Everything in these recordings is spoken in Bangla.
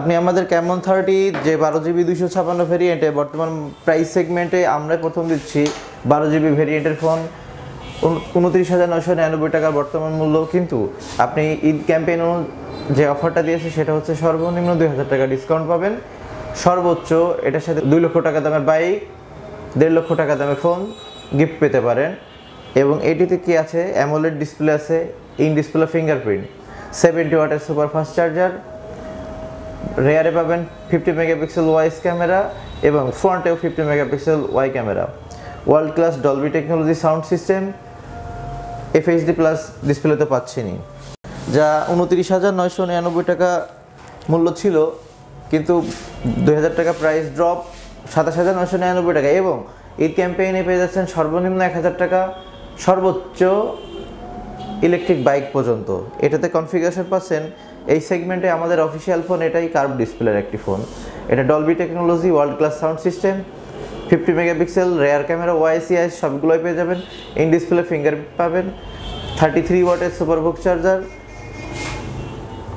আপনি আমাদের ক্যামন 30 যে 12GB 256 ভেরিয়েন্টে বর্তমান প্রাইস সেগমেন্টে আমরা প্রথম দিচ্ছি 12GB ভেরিয়েন্টের ফোন 29,999 টাকা বর্তমান মূল্য। কিন্তু আপনি ঈদ ক্যাম্পেইন যে অফারটা দিয়েছে সেটা হচ্ছে সর্বনিম্ন 2,000 টাকা ডিসকাউন্ট পাবেন, সর্বোচ্চ এটার সাথে 2 লক্ষ টাকা দামের বাইক, 1.5 লক্ষ টাকা দামের ফোন গিফট পেতে পারেন। এবং এটিতে কি আছে, অ্যামোলেড ডিসপ্লে আছে, ইন ডিসপ্লে ফিঙ্গারপ্রিন্ট, 70 ওয়াটের সুপার ফাস্ট চার্জার, রেয়ারে পাবেন 50 মেগাপিক্সেল ওয়াইস ক্যামেরা এবং ফ্রন্টেও 50 megapixel wide camera, world class Dolby technology sound system, FHD plus display তো পাচ্ছেনই। যা 29,999 টাকা মূল্য ছিল, কিন্তু 2,000 টাকা প্রাইস ড্রপ 27,999 টাকা। এবং ঈদ ক্যাম্পেইনে পেয়ে যাচ্ছেন সর্বনিম্ন 1,000 টাকা, সর্বোচ্চ ইলেকট্রিক বাইক পর্যন্ত। এটাতে কনফিগারেশন পাচ্ছেন এই সেগমেন্টে আমাদের অফিসিয়াল ফোন, এটাই কার্ভ ডিসপ্লের একটি ফোন। এটা Dolby technology, world class sound system, 50 megapixel rear camera, ওয়াইসিআই সবগুলোই পেয়ে যাবেন। ইন ডিসপ্লে ফিঙ্গারপ্রিন্ট পাবেন, 33 ওয়াটের সুপারবুক চার্জার,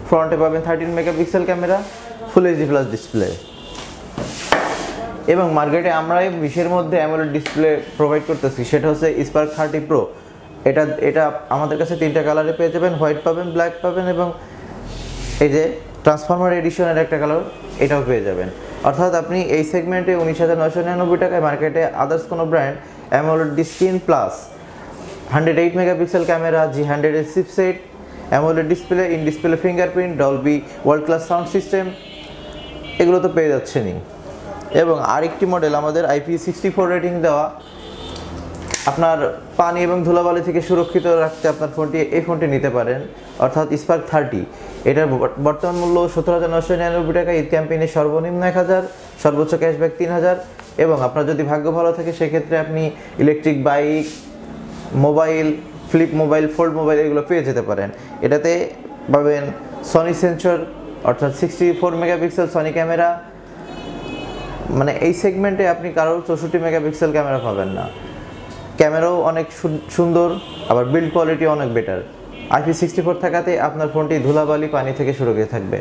ফ্রন্টে পাবেন 13 megapixel camera, full HD plus display. এবং মার্কেটে আমরা 20-এর মধ্যে অ্যামোলেড ডিসপ্লে প্রোভাইড করতেছি, সেটা হচ্ছে স্পার্ক 30 প্রো। এটা আমাদের কাছে 3টা কালারে পেয়ে যাবেন, হোয়াইট পাবেন, ব্ল্যাক পাবেন এবং এই যে ট্রান্সফর্মার এডিশনের একটা কালার, এটাও পেয়ে যাবেন। অর্থাৎ আপনি এই সেগমেন্টে 19,999 টাকায় মার্কেটে আদার্স কোনো brand AMOLED screen plus 108 megapixel camera, G100 এর chipset, AMOLED display, in display fingerprint, Dolby world class sound system, এগুলো তো পেয়ে যাচ্ছেনই। এবং আরেকটি মডেল আমাদের IP64 রেটিং দেওয়া, আপনার পানি এবং ধুলাবালি থেকে সুরক্ষিত রাখতে আপনার এই ফোনটি নিতে পারেন, অর্থাৎ স্পার্ক 30। এটার বর্তমান মূল্য 17,999 টাকা। ঈদ ক্যাম্পেইনে সর্বনিম্ন 1,000, সর্বোচ্চ ক্যাশব্যাক 3,000। এবং আপনার যদি ভাগ্য ভালো থাকে সেক্ষেত্রে আপনি electric bike, mobile, flip mobile, fold mobile এগুলো পেয়ে যেতে পারেন। এটাতে পাবেন সনি সেন্সর, অর্থাৎ 64 মেগাপিক্সেল সনি ক্যামেরা। মানে এই সেগমেন্টে আপনি কারোর 64 মেগাপিক্সেল ক্যামেরা পাবেন না। ক্যামেরাও অনেক সুন্দর, আবার বিল্ড কোয়ালিটি অনেক বেটার। IP64 থাকাতে আপনার ফোনটি ধুলাবালি, পানি থেকে সুরক্ষিত থাকবে।